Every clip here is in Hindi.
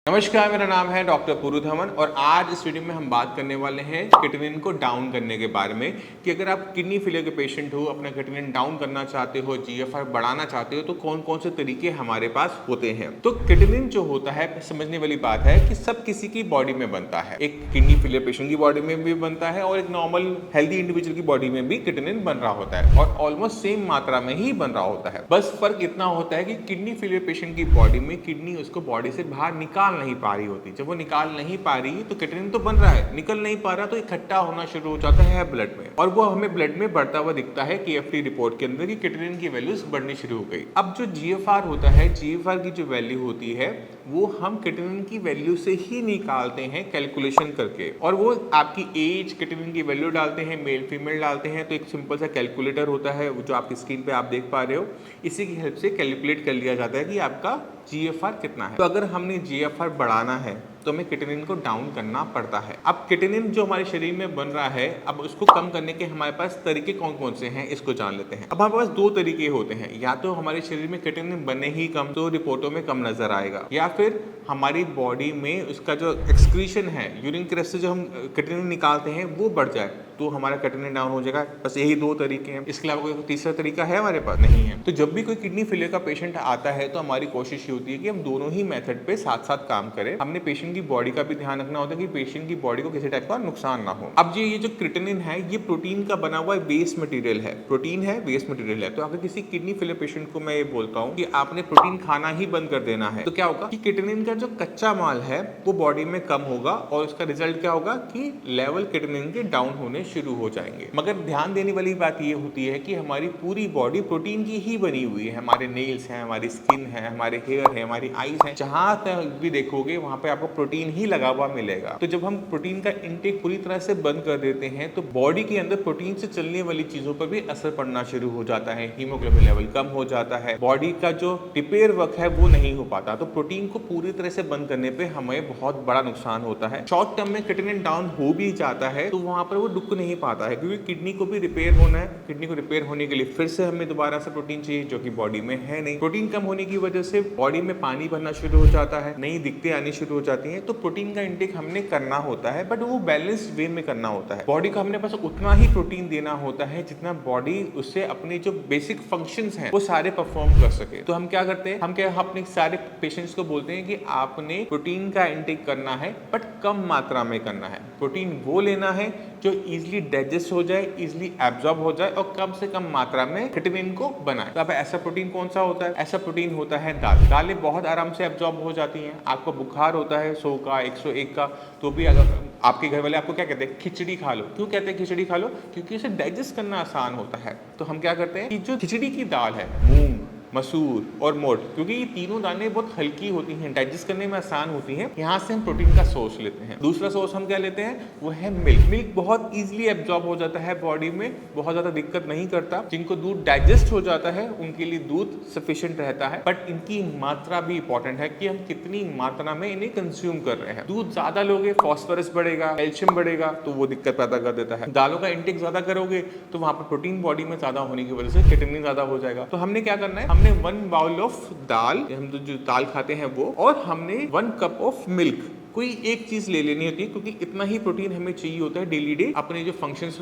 नमस्कार, मेरा नाम है डॉक्टर पुरु धवन और आज इस वीडियो में हम बात करने वाले हैं क्रिएटिनिन को डाउन करने के बारे में कि अगर आप किडनी फेलियर के पेशेंट हो, अपना क्रिएटिनिन डाउन करना चाहते हो, जीएफआर बढ़ाना चाहते हो तो कौन कौन से तरीके हमारे पास होते हैं। तो क्रिएटिनिन जो होता है, समझने वाली बात है कि सब किसी की बॉडी में बनता है। एक किडनी फेलियर पेशेंट की बॉडी में भी बनता है और एक नॉर्मल हेल्दी इंडिविजुअल की बॉडी में भी क्रिएटिनिन बन रहा होता है और ऑलमोस्ट सेम मात्रा में ही बन रहा होता है। बस फर्क इतना होता है कि किडनी फेलियर पेशेंट की बॉडी में किडनी उसको बॉडी से बाहर निकाल नहीं पा रही होती। जब वो निकाल नहीं पा रही तो क्रिएटिनिन तो बन रहा है, निकल नहीं पा रहा तो इकट्ठा होना शुरू हो जाता है ब्लड में और वो हमें ब्लड में बढ़ता हुआ दिखता है KFT रिपोर्ट के अंदर कि क्रिएटिनिन की वैल्यूज बढ़नी शुरू हो गई। अब जो GFR होता है, GFR की जो वैल्यू होती है वो हम क्रिएटिनिन की वैल्यू से ही निकालते हैं कैलकुलेशन करके और वो आपकी एज, क्रिएटिनिन की वैल्यू डालते हैं, मेल फीमेल डालते हैं तो एक सिंपल सा कैलकुलेटर होता है जो आपकी स्क्रीन पे आप देख पा रहे हो। इसी की हेल्प से कैलकुलेट कर लिया जाता है कि आपका GFR कितना है। तो अगर हमने GFR बढ़ाना है तो हमें क्रिएटिनिन को डाउन करना पड़ता है। अब क्रिएटिनिन जो हमारे शरीर में बन रहा है, अब उसको कम करने के हमारे पास तरीके कौन कौन से हैं इसको जान लेते हैं। अब हमारे पास दो तरीके होते हैं, या तो हमारे शरीर में क्रिएटिनिन बने ही कम तो रिपोर्टों में कम नजर आएगा, या फिर हमारी बॉडी में उसका जो एक्सक्रीशन है, यूरिन के रस्ते जो हम क्रिएटिनिन निकालते हैं वो बढ़ जाए तो हमारा क्रिएटिनिन डाउन हो जाएगा। बस यही दो तरीके हैं, इसके अलावा कोई तीसरा तरीका है हमारे पास नहीं है। तो जब भी कोई किडनी फेलियर का पेशेंट आता है तो हमारी कोशिश ये होती है कि हम दोनों ही मेथड पे साथ साथ काम करें। हमने पेशेंट की बॉडी का भी ध्यान रखना होता है कि पेशेंट की बॉडी को किसी टाइप का नुकसान ना हो। अब ये जो क्रिएटिनिन है ये प्रोटीन का बना हुआ वेस्ट मटेरियल है, प्रोटीन है, वेस्ट मटेरियल है। तो अगर किसी किडनी फेलियर पेशेंट को मैं ये बोलता हूँ कि आपने प्रोटीन खाना ही बंद कर देना है तो क्या होगा कि क्रिएटिनिन का जो कच्चा माल है वो बॉडी में कम होगा और उसका रिजल्ट क्या होगा कि लेवल क्रिएटिनिन के डाउन होने शुरू हो जाएंगे। मगर ध्यान देने वाली बात ये होती है कि हमारी पूरी बॉडी प्रोटीन की ही बनी हुई है। हमारे नेल्स हैं, हमारी स्किन है, हमारे हेयर है, हमारी आईज है, जहां तक भी देखोगे वहां पे आपको प्रोटीन ही लगा हुआ मिलेगा। तो जब हम प्रोटीन का इंटेक पूरी तरह से बंद कर देते हैं तो बॉडी के अंदर प्रोटीन से चलने वाली चीजों पर भी असर पड़ना शुरू हो जाता है। हीमोग्लोबिन लेवल कम हो जाता है, बॉडी का जो रिपेयर वर्क है वो नहीं हो पाता। तो प्रोटीन को पूरी तरह से बंद करने पे हमें बहुत बड़ा नुकसान होता है। शॉर्ट टर्म में क्रिएटिनिन डाउन हो भी जाता है तो वहां पर वो रुक नहीं पाता है क्योंकि किडनी को भी रिपेयर होना है। किडनी को रिपेयर होने के लिए फिर से हमें दोबारा से प्रोटीन चाहिए जो कि बॉडी में है नहीं। प्रोटीन कम होने की वजह से बॉडी में पानी भरना शुरू हो जाता है, नई दिक्कतें आनी शुरू हो जाती हैं। तो प्रोटीन का इंटेक हमने करना होता है बट वो बैलेंस्ड वे में करना होता है। बॉडी को हमने बस उतना ही प्रोटीन देना होता है जितना बॉडी उससे अपने जो बेसिक फंक्शंस हैं वो सारे परफॉर्म कर सके। तो हम क्या करते हैं, हम क्या अपने सारे पेशेंट्स को बोलते हैं कि आपने प्रोटीन का इंटेक करना है बट कम मात्रा में करना है। प्रोटीन वो लेना है जो इजिली डाइजेस्ट हो जाए, इजिली एब्जॉर्ब हो जाए और कम से कम मात्रा में क्रिएटिनिन को बनाए। तो अब ऐसा प्रोटीन कौन सा होता है? ऐसा प्रोटीन होता है दाल। दालें बहुत आराम से एब्जॉर्ब हो जाती हैं। आपको बुखार होता है 100 का, 101 का, तो भी अगर आपके घर वाले आपको क्या कहते हैं, खिचड़ी खा लो। क्यों कहते हैं खिचड़ी खा लो? क्योंकि इसे डाइजेस्ट करना आसान होता है। तो हम क्या करते हैं कि जो खिचड़ी की दाल है, मूंग, मसूर और मोट, क्योंकि ये तीनों दालें बहुत हल्की होती हैं, डाइजेस्ट करने में आसान होती हैं, यहाँ से हम प्रोटीन का सोर्स लेते हैं। दूसरा सोर्स हम क्या लेते हैं, वो है मिल्क। मिल्क बहुत इजीली एब्जॉर्ब हो जाता है बॉडी में, बहुत ज़्यादा दिक्कत नहीं करता। जिनको दूध डाइजेस्ट हो जाता है उनके लिए दूध सफिशिएंट रहता है, बट इनकी मात्रा भी इंपॉर्टेंट है कि हम कितनी मात्रा में इन्हें कंज्यूम कर रहे हैं। दूध ज़्यादा लोगे फॉस्फोरस बढ़ेगा, कैल्शियम बढ़ेगा, तो वो दिक्कत पैदा कर देता है। दालों का इंटेक ज़्यादा करोगे तो वहाँ पर प्रोटीन बॉडी में ज़्यादा होने की वजह से क्रिएटिनिन ज़्यादा हो जाएगा। तो हमने क्या करना है, हमने 1 बाउल ऑफ दाल, हम जो दाल खाते हैं वो, और हमने 1 कप ऑफ मिल्क, कोई एक चीज ले लेनी होती है क्योंकि इतना ही प्रोटीन हमें चाहिए होता है डेली डे अपने जो फंक्शंस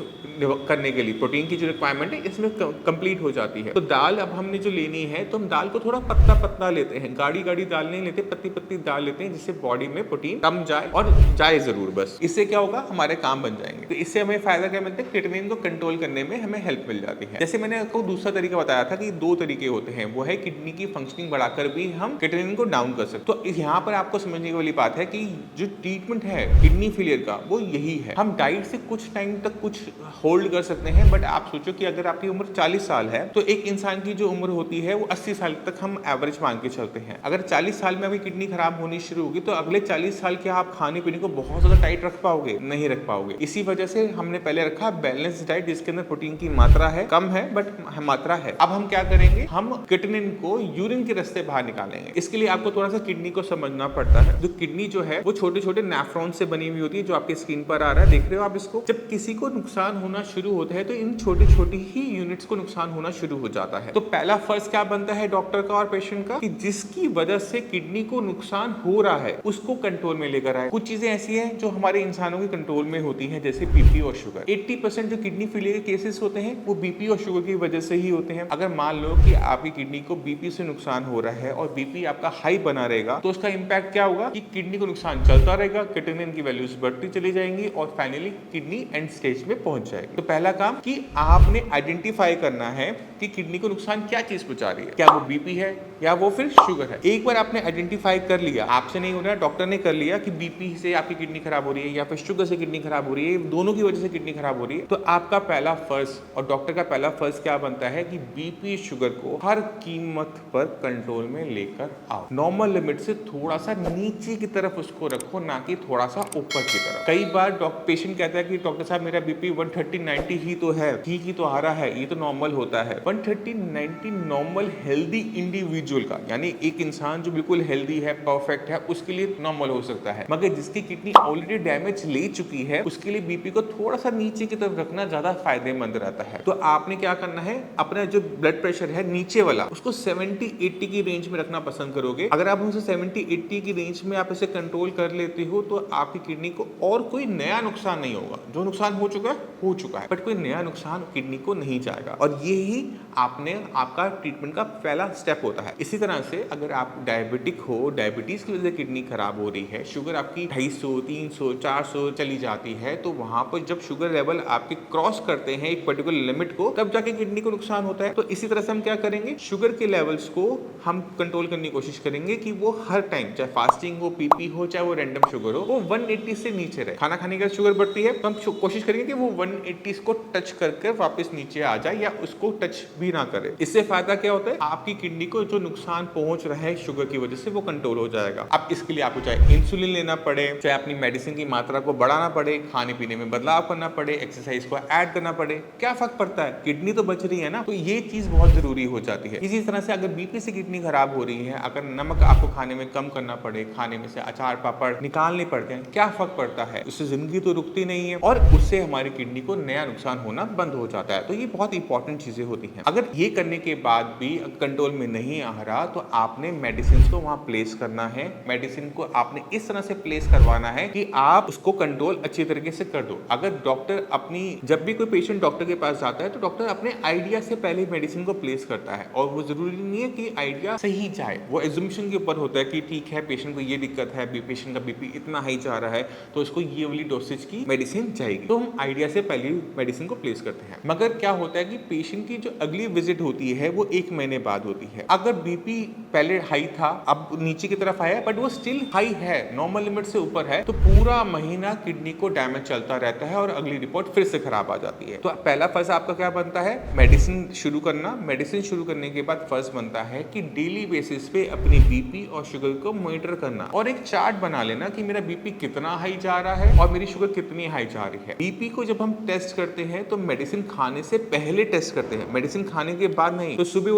करने के लिए। प्रोटीन की जो रिक्वायरमेंट है इसमें कंप्लीट हो जाती है। तो दाल अब हमने जो लेनी है तो हम दाल को थोड़ा पतला पतला लेते हैं, गाढ़ी गाढ़ी दाल नहीं लेते, पतली पतली दाल लेते हैं जिससे बॉडी में प्रोटीन कम जाए और जाए जरूर। बस इससे क्या होगा, हमारे काम बन जाएंगे। तो इससे हमें फायदा क्या मिलता है, क्रिएटिनिन को कंट्रोल करने में हमें हेल्प मिल जाती है। जैसे मैंने आपको दूसरा तरीका बताया था कि 2 तरीके होते हैं, वो है किडनी की फंक्शनिंग बढ़ाकर भी हम क्रिएटिनिन को डाउन कर सकते। तो यहाँ पर आपको समझने वाली बात है कि जो ट्रीटमेंट है किडनी फेलियर का वो यही है। हम डाइट से कुछ टाइम तक कुछ होल्ड कर सकते हैं, बट आप सोचो कि अगर आपकी उम्र 40 साल है तो एक इंसान की जो उम्र होती है वो 80 साल तक हम एवरेज मान के चलते हैं। अगर 40 साल में अभी किडनी खराब होनी शुरू होगी तो अगले 40 साल क्या आप खाने पीने को बहुत ज्यादा टाइट रख पाओगे? नहीं रख पाओगे। इसी वजह से हमने पहले रखा बैलेंस डाइट जिसके अंदर प्रोटीन की मात्रा है, कम है बट मात्रा है। अब हम क्या करेंगे, हम क्रिएटिनिन को यूरिन के रास्ते बाहर निकालेंगे। इसके लिए आपको थोड़ा सा किडनी को समझना पड़ता है। जो किडनी जो है वो छोटे छोटे नेफ्रॉन से बनी हुई होती है, जो आपके स्क्रीन पर आ रहा है, देख रहे हो आप इसको। जब किसी को नुकसान होना शुरू होता है तो इन छोटी छोटी ही यूनिट्स को नुकसान होना शुरू हो जाता है। तो पहला फर्ज क्या बनता है डॉक्टर का और पेशेंट का, कि जिसकी वजह से किडनी को नुकसान हो रहा है उसको कंट्रोल में लेकर आए। कुछ चीजें ऐसी हैं जो हमारे इंसानों के कंट्रोल में होती हैं, जैसे बीपी और शुगर। 80% जो किडनी फेलियर के केसेस होते हैं वो बीपी और शुगर की वजह से ही होते हैं। अगर मान लो कि आपकी किडनी को बीपी से नुकसान हो रहा है और बीपी आपका हाई बना रहेगा, तो उसका इंपैक्ट क्या होगा कि किडनी को नुकसान चलता रहेगा, क्रिएटिनिन की वैल्यूज बढ़ती चली जाएंगी और फाइनली किडनी एंड स्टेज में पहुंच जाएगी। तो पहला काम कि आपने आइडेंटिफाई करना है कि किडनी को नुकसान क्या चीज पहुंचा रही है, क्या वो बीपी है या वो फिर शुगर है। एक बार आपने आइडेंटिफाई कर लिया, आपसे नहीं हो रहा, डॉक्टर ने कर लिया कि बीपी से आपकी किडनी खराब हो रही है या फिर शुगर से किडनी खराब हो रही है, दोनों की वजह से किडनी खराब हो रही है, तो आपका पहला फर्ज और डॉक्टर का पहला फर्ज क्या बनता है कि बीपी शुगर को हर कीमत पर कंट्रोल में लेकर आओ। नॉर्मल लिमिट से थोड़ा सा नीचे की तरफ उसको रखो, ना कि थोड़ा सा ऊपर की तरफ। कई बार पेशेंट कहता है कि डॉक्टर साहब मेरा बीपी 130/90 ही तो है, ठीक ही तो आ रहा है, ये तो नॉर्मल होता है। 130/90 नॉर्मल हेल्दी इंडिविजुअल का, यानी एक इंसान जो बिल्कुल हेल्दी है, परफेक्ट है, उसके लिए नॉर्मल हो सकता है, मगर जिसकी किडनी ऑलरेडी डैमेज ले चुकी है उसके लिए बीपी को थोड़ा सा नीचे की तरफ रखना ज्यादा फायदेमंद रहता है। तो आपने क्या करना है, अपना जो ब्लड प्रेशर है नीचे वाला उसको 70-80 की रेंज में रखना पसंद करोगे। अगर आप उसे 70-80 की रेंज में आप इसे कंट्रोल कर लेते हो तो आपकी किडनी को और कोई नया नुकसान नहीं होगा। जो नुकसान हो चुका है, बट कोई नया नुकसान किडनी को नहीं जाएगा। और ये ही आपका ट्रीटमेंट का पहला स्टेप होता है। इसी तरह से अगर आप डायबिटिक हो, डायबिटीज की वजह से किडनी खराब हो रही है, शुगर आपकी 250, 300, 400 चली जाती है, तो वहां पर जब शुगर लेवल आपके क्रॉस करते हैं एक पर्टिकुलर लिमिट को, तब जाके किडनी को नुकसान होता है। तो इसी तरह से हम क्या करेंगे, शुगर के लेवल्स को हम कंट्रोल करने की कोशिश करेंगे कि वो हर टाइम, चाहे फास्टिंग हो, पीपी हो, चाहे वो रैंडम शुगर हो, वो 180 से नीचे रहे। खाना खाने के बाद शुगर बढ़ती है तो हम कोशिश करेंगे कि वो 180 को टच करके वापस नीचे आ जाए या उसको टच भी ना करे। इससे फायदा क्या होता है, आपकी किडनी को जो नुकसान पहुंच रहा है शुगर की वजह से वो कंट्रोल हो जाएगा। अब इसके लिए आपको चाहे इंसुलिन लेना पड़े, चाहे अपनी मेडिसिन की मात्रा को बढ़ाना पड़े, खाने पीने में बदलाव करना पड़े, एक्सरसाइज को ऐड करना पड़े, क्या फर्क पड़ता है, किडनी तो बच रही है ना। तो ये चीज बहुत जरूरी हो जाती है। इसी तरह से अगर बीपी से किडनी खराब हो रही है, अगर नमक आपको खाने में कम करना पड़े, खाने में से अचार पापड़ निकालने पड़ते हैं, क्या फर्क पड़ता है, उससे जिंदगी तो रुकती नहीं है और उससे हमारी किडनी को नया नुकसान होना बंद हो जाता है। तो ये बहुत इंपॉर्टेंट चीजें होती हैं। अगर ये करने के बाद भी कंट्रोल में नहीं आ रहा तो आपने मेडिसिन को वहां प्लेस करना है। मेडिसिन को आपने इस तरह से प्लेस करवाना है कि आप उसको कंट्रोल अच्छी तरीके से कर दो। अगर डॉक्टर जब भी कोई पेशेंट डॉक्टर के पास जाता है तो डॉक्टर अपने आइडिया से पहले मेडिसिन को प्लेस करता है, और वो जरूरी नहीं है कि आइडिया सही जाए, वो एज्यूम्पशन के ऊपर होता है कि ठीक है पेशेंट को ये दिक्कत है, पेशेंट का बीपी इतना हाई जा रहा है तो इसको ये वाली डोसेज की मेडिसिन जाएगी, तो हम आइडिया से पहले मेडिसिन को प्लेस करते हैं। मगर क्या होता है कि पेशेंट की जो अगली विजिट होती है वो 1 महीने बाद होती है। अगर बीपी पहले हाई था, अब नीचे की तरफ आया, बट वो स्टिल हाई है, नॉर्मल लिमिट से ऊपर है, तो पूरा महीना किडनी को डैमेज चलता रहता है और अगली रिपोर्ट फिर से खराब आ जाती है। तो पहला फर्ज आपका क्या बनता है, मेडिसिन शुरू करना। मेडिसिन शुरू करने के बाद फर्ज बनता है कि डेली बेसिस पे अपनी बीपी और शुगर को मॉनिटर करना और एक चार्ट बना लेना कि मेरा बीपी कितना हाई जा रहा है और मेरी शुगर कितनी हाई जा रही है। बीपी को जब हम टेस्ट करते हैं तो मेडिसिन खाने से पहले टेस्ट करते हैं, मेडिसिन खाने के बाद नहीं। तो सुबह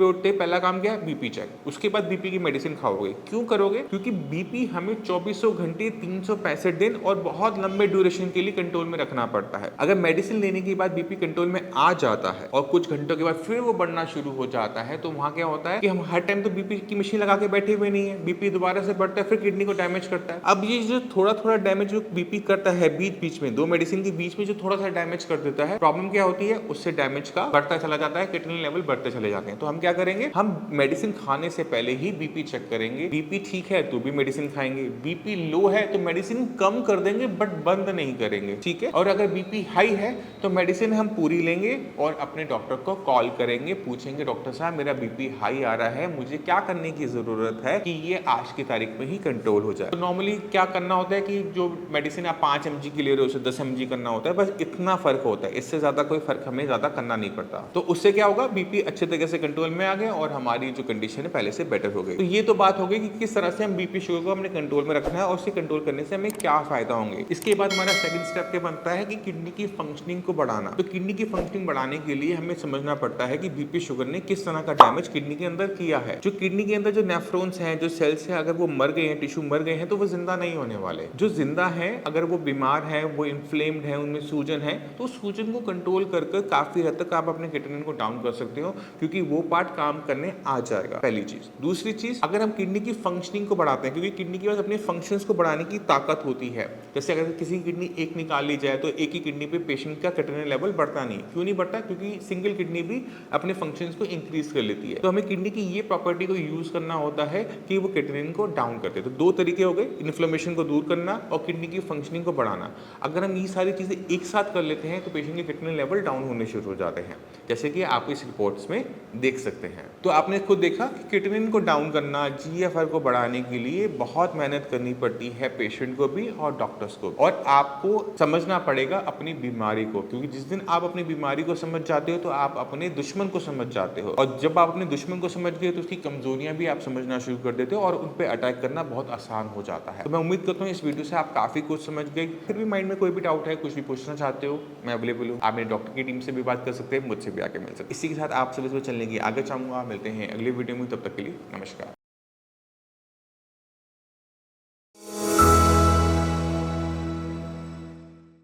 उठते पहला काम क्या है, बीपी चेक, उसके बाद बीपी की मेडिसिन खाओगे। क्यों करोगे, क्योंकि बीपी हमें 24 घंटे 365 दिन और बहुत लंबे ड्यूरेशन के लिए कंट्रोल में रखना पड़ता है। अगर मेडिसिन लेने के बाद बीपी कंट्रोल में आ जाता है और कुछ घंटों के बाद फिर वो बढ़ना शुरू हो जाता है, तो वहां क्या होता है कि हम हर टाइम तो बीपी की मशीन लगा के बैठे हुए नहीं है, बीपी दोबारा से बढ़ता है, फिर किडनी को डैमेज करता है। अब ये जो थोड़ा डैमेज जो बीपी करता है बीच में, 2 मेडिसिन के बीच में जो थोड़ा सा डैमेज कर देता है, प्रॉब्लम क्या होती है, उससे डैमेज का बढ़ता चला जाता है, क्रिएटिनिन लेवल बढ़ते चले जाते हैं। तो हम क्या करेंगे, हम मेडिसिन खाने से पहले ही बीपी चेक करेंगे। बीपी ठीक है तो भी मेडिसिन खाएंगे, बीपी लो है तो मेडिसिन कम कर देंगे बट बंद नहीं करेंगे, ठीक है। और अगर बीपी हाई है तो मेडिसिन हम पूरी लेंगे और अपने डॉक्टर को कॉल करेंगे, पूछेंगे डॉक्टर साहब मेरा बीपी हाई आ रहा है, मुझे क्या करने की जरूरत है कि ये आज की तारीख में ही कंट्रोल हो जाए। तो नॉर्मली क्या करना होता है कि जो मेडिसिन आप 5 mg की ले रहे हो उसे 10 mg करना होता है, बस इतना फर्क होता है, इससे ज्यादा कोई फर्क हमें ज्यादा करना नहीं पड़ता। तो उससे क्या होगा, बीपी अच्छे तरीके से कंट्रोल में आ गया और हमारी जो कंडीशन है पहले से बेटर हो गई। तो ये तो बात हो गई कि किस तरह से हम बीपी शुगर को हमने कंट्रोल में रखना है और उसे कंट्रोल करने से हमें क्या फायदा होंगे। इसके बाद हमारा सेकंड स्टेप क्या बनता है कि किडनी की फंक्शनिंग को बढ़ाना। तो किडनी की फंक्शनिंग बढ़ाने के लिए हमें समझना पड़ता है कि बीपी शुगर ने किस तरह का डैमेज किडनी के अंदर किया है। जो किडनी के अंदर जो नेफ्रॉन्स हैं, जो सेल्स हैं, अगर वो मर गए हैं, टिश्यू मर गए हैं, तो वो जिंदा नहीं होने वाले। जो जिंदा है, अगर वो बीमार है, वो इन्फ्लेम्ड है, उनमें सूजन है, तो सूजन को कंट्रोल कर काफी हद तक आप अपने क्रिएटिनिन को डाउन कर सकते हो, क्योंकि वो पार्ट काम करने आ जाएगा। पहली चीज। दूसरी चीज, अगर हम किडनी की फंक्शनिंग को बढ़ाते हैं, क्योंकि किडनी के पास अपने फंक्शंस को बढ़ाने की ताकत होती है। जैसे अगर किसी की किडनी एक निकाल ली जाए तो एक ही किडनी पे पेशेंट का क्रिएटिनिन लेवल बढ़ता नहीं। क्यों नहीं बढ़ता? क्योंकि सिंगल किडनी भी अपने फंक्शंस को इंक्रीज कर लेती है। तो हमें किडनी की ये प्रॉपर्टी को यूज करना होता है कि वो क्रिएटिनिन को डाउन करते हैं। तो दो तरीके हो गए, इन्फ्लेमेशन को दूर करना और किडनी की फंक्शनिंग को बढ़ाना। अगर हम ये सारी चीजें एक साथ कर लेते हैं तो पेशेंट के क्रिएटिनिन लेवल डाउन होने शुरू हो जाते हैं, जैसे कि आप इस रिपोर्ट्स में देख सकते हैं। तो आपने खुद देखा कि क्रिएटिनिन को डाउन करना, जीएफआर को बढ़ाने के लिए बहुत मेहनत करनी पड़ती है पेशेंट को भी और डॉक्टर्स को। और आपको समझना पड़ेगा अपनी बीमारी को, क्योंकि जिस दिन आप अपनी बीमारी को समझ जाते हो तो आप अपने दुश्मन को समझ जाते हो, और जब आप अपने दुश्मन को समझ गए तो उसकी कमजोरियां भी आप समझना शुरू कर देते हो और उन पे अटैक करना बहुत आसान हो जाता है। तो मैं उम्मीद करता हूँ इस वीडियो से आप काफी कुछ समझ गए। फिर भी माइंड में कोई भी डाउट है, कुछ भी पूछना चाहते हो, मैं अवेलेबल हूँ। आप मेरे डॉक्टर की टीम से भी बात कर सकते हैं, मुझसे भी आके मिल सकते हैं। इसी के साथ आप सभी चलने की आगे चाहूंगा। मिलते हैं अगले वीडियो में, तब तक के लिए नमस्कार।